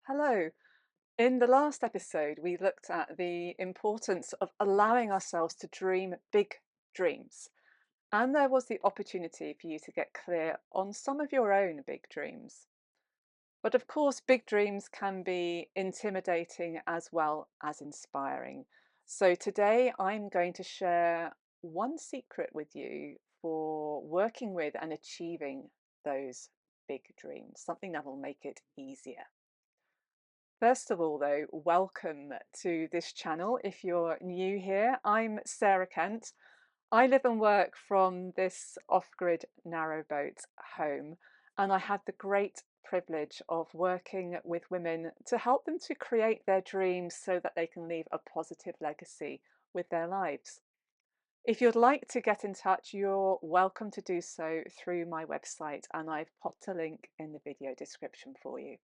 Hello. In the last episode, we looked at the importance of allowing ourselves to dream big dreams. And there was the opportunity for you to get clear on some of your own big dreams. But of course, big dreams can be intimidating as well as inspiring. So today I'm going to share one secret with you for working with and achieving those big dreams, something that will make it easier. First of all, though, welcome to this channel. If you're new here, I'm Sarah Kent. I live and work from this off-grid narrowboat home, and I have the great privilege of working with women to help them to create their dreams so that they can leave a positive legacy with their lives. If you'd like to get in touch, you're welcome to do so through my website, and I've popped a link in the video description for you.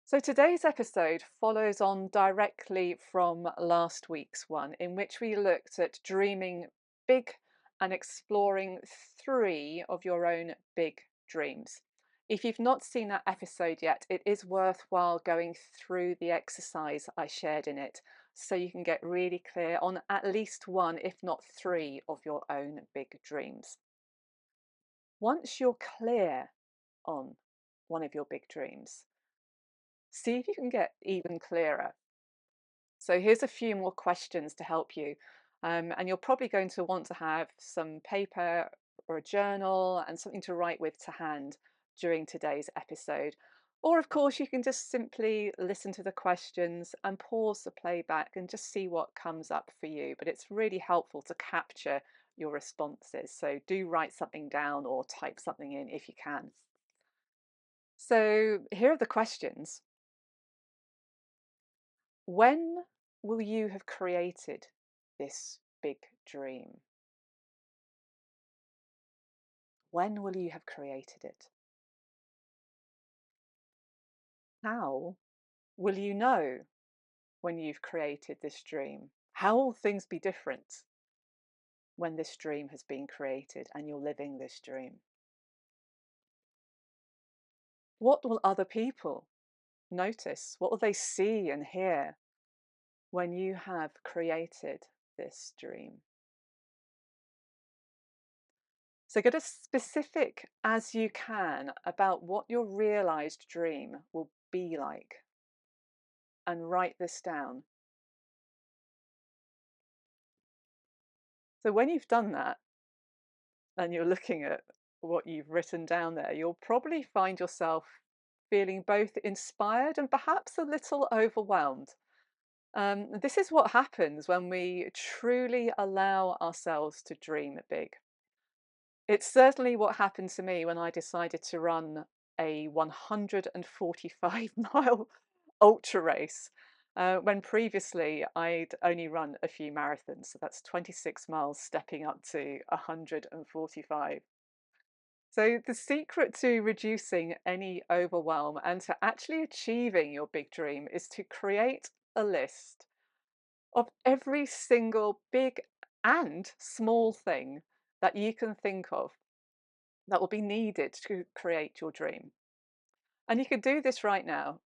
So today's episode follows on directly from last week's one, in which we looked at dreaming big and exploring three of your own big dreams. If you've not seen that episode yet, it is worthwhile going through the exercise I shared in it so you can get really clear on at least one, if not three, of your own big dreams. Once you're clear on one of your big dreams, see if you can get even clearer. So here's a few more questions to help you. And you're probably going to want to have some paper or a journal and something to write with to hand during today's episode. Or, of course, you can just simply listen to the questions and pause the playback and just see what comes up for you. But it's really helpful to capture your responses. So do write something down or type something in if you can. So here are the questions. When will you have created this big dream? When will you have created it? How will you know when you've created this dream? How will things be different when this dream has been created and you're living this dream? What will other people notice? What will they see and hear when you have created this dream? So get as specific as you can about what your realized dream will be like and write this down. So when you've done that and you're looking at what you've written down there, you'll probably find yourself feeling both inspired and perhaps a little overwhelmed. This is what happens when we truly allow ourselves to dream big. It's certainly what happened to me when I decided to run a 145-mile ultra race, when previously I'd only run a few marathons. So that's 26 miles stepping up to 145. So the secret to reducing any overwhelm and to actually achieving your big dream is to create a list of every single big and small thing that you can think of that will be needed to create your dream. And you can do this right now.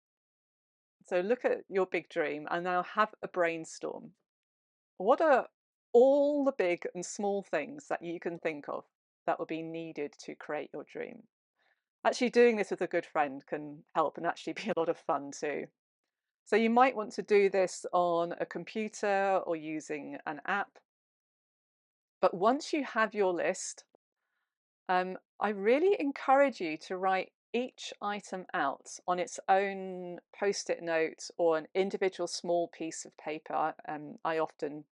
So look at your big dream and now have a brainstorm. What are all the big and small things that you can think of that will be needed to create your dream? Actually, doing this with a good friend can help and actually be a lot of fun too. So you might want to do this on a computer or using an app. But once you have your list, I really encourage you to write each item out on its own post-it note or an individual small piece of paper. I often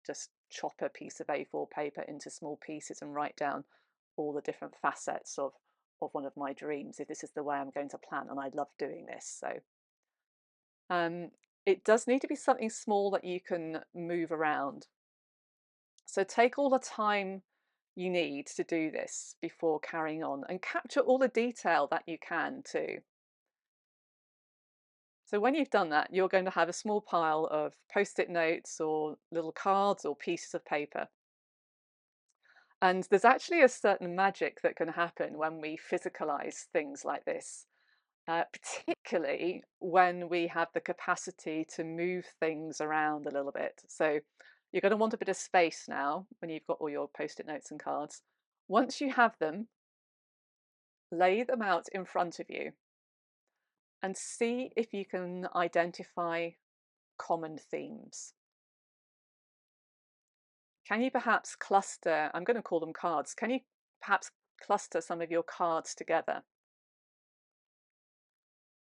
just chop a piece of A4 paper into small pieces and write down all the different facets of one of my dreams, if this is the way I'm going to plan, and I love doing this. So um, it does need to be something small that you can move around. So take all the time you need to do this before carrying on and capture all the detail that you can too. So when you've done that, you're going to have a small pile of post-it notes or little cards or pieces of paper. And there's actually a certain magic that can happen when we physicalize things like this. particularly when we have the capacity to move things around a little bit. So you're going to want a bit of space now when you've got all your post-it notes and cards. Once you have them, lay them out in front of you and see if you can identify common themes. Can you perhaps cluster, I'm going to call them cards, can you perhaps cluster some of your cards together?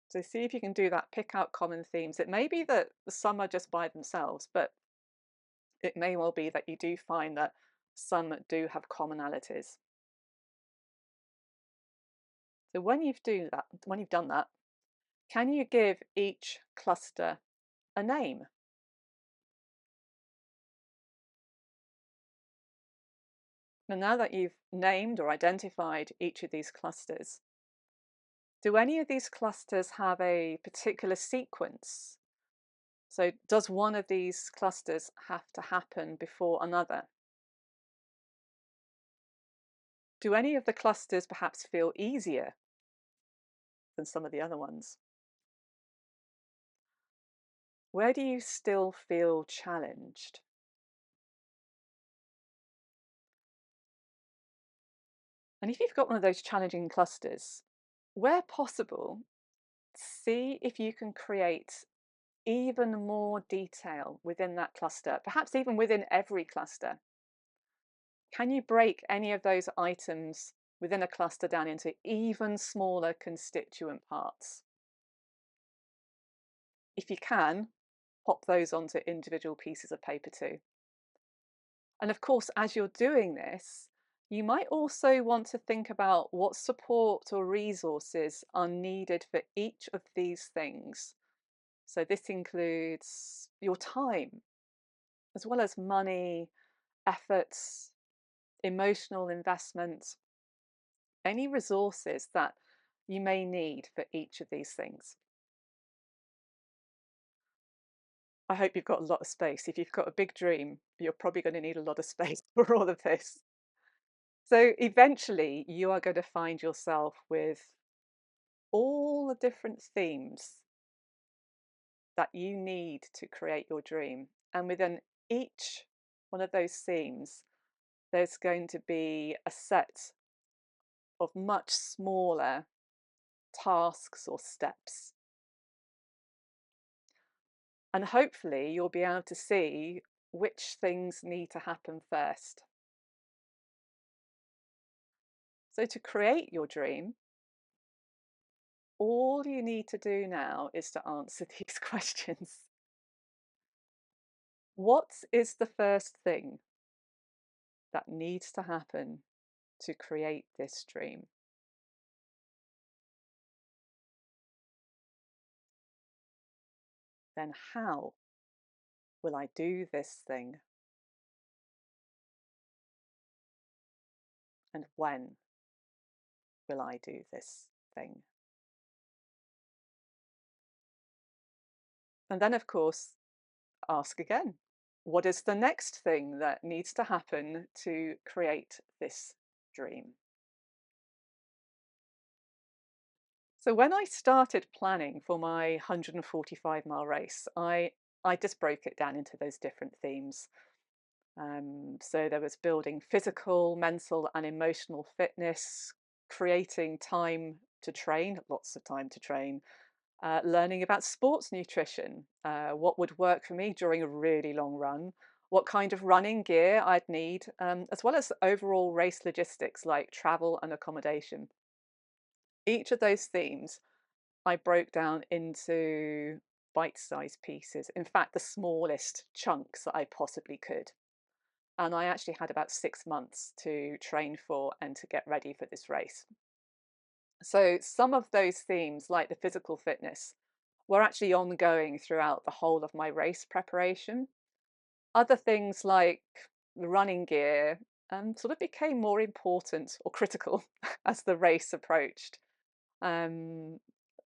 So see if you can do that, pick out common themes. It may be that some are just by themselves, but it may well be that you do find that some do have commonalities. So when you've done that, can you give each cluster a name? And now that you've named or identified each of these clusters, do any of these clusters have a particular sequence? So does one of these clusters have to happen before another? Do any of the clusters perhaps feel easier than some of the other ones? Where do you still feel challenged? And if you've got one of those challenging clusters, where possible, see if you can create even more detail within that cluster, perhaps even within every cluster. Can you break any of those items within a cluster down into even smaller constituent parts? If you can, pop those onto individual pieces of paper too. And of course, as you're doing this, you might also want to think about what support or resources are needed for each of these things. So this includes your time, as well as money, efforts, emotional investment, any resources that you may need for each of these things. I hope you've got a lot of space. If you've got a big dream, you're probably going to need a lot of space for all of this. So eventually, you are going to find yourself with all the different themes that you need to create your dream. And within each one of those themes, there's going to be a set of much smaller tasks or steps. And hopefully, you'll be able to see which things need to happen first. So, to create your dream, all you need to do now is to answer these questions. What is the first thing that needs to happen to create this dream? Then, how will I do this thing? And when will I do this thing? And then, of course, ask again. What is the next thing that needs to happen to create this dream? So when I started planning for my 145-mile race, I just broke it down into those different themes. So there was building physical, mental, and emotional fitness, creating time to train, lots of time to train, learning about sports nutrition, what would work for me during a really long run, what kind of running gear I'd need, as well as overall race logistics like travel and accommodation. Each of those themes I broke down into bite-sized pieces. In fact, the smallest chunks that I possibly could. And I actually had about 6 months to train for and to get ready for this race. So some of those themes, like the physical fitness, were actually ongoing throughout the whole of my race preparation. Other things like the running gear sort of became more important or critical as the race approached. Um,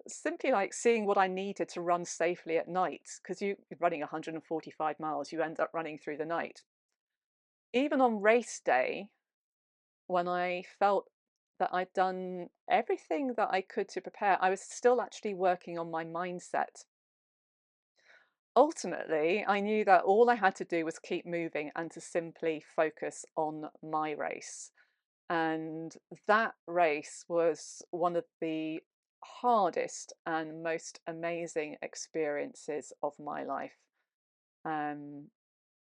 Simply like seeing what I needed to run safely at night, because you're running 145 miles, you end up running through the night. Even on race day, when I felt that I'd done everything that I could to prepare. I was still actually working on my mindset. Ultimately, I knew that all I had to do was keep moving and to simply focus on my race. And that race was one of the hardest and most amazing experiences of my life. Um,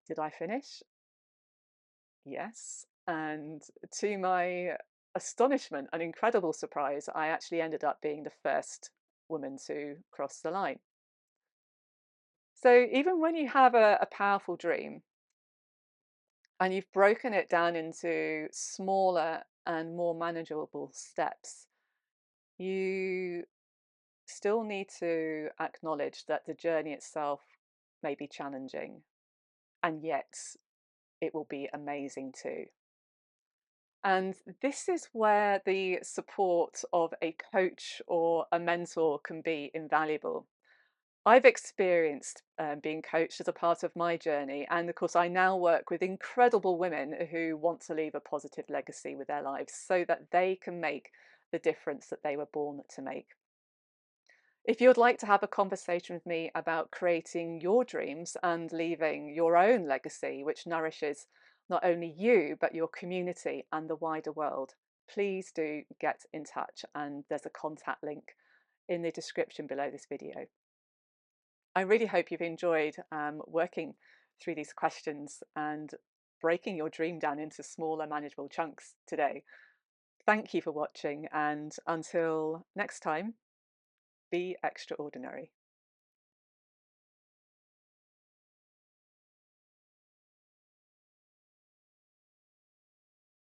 did I finish? Yes. And to my astonishment and incredible surprise, I actually ended up being the first woman to cross the line. So even when you have a powerful dream and you've broken it down into smaller and more manageable steps, you still need to acknowledge that the journey itself may be challenging, and yet it will be amazing too. And this is where the support of a coach or a mentor can be invaluable. I've experienced being coached as a part of my journey. And of course, I now work with incredible women who want to leave a positive legacy with their lives so that they can make the difference that they were born to make. If you would like to have a conversation with me about creating your dreams and leaving your own legacy, which nourishes not only you, but your community and the wider world, please do get in touch. And there's a contact link in the description below this video. I really hope you've enjoyed working through these questions and breaking your dream down into smaller, manageable chunks today. Thank you for watching, and until next time, be extraordinary.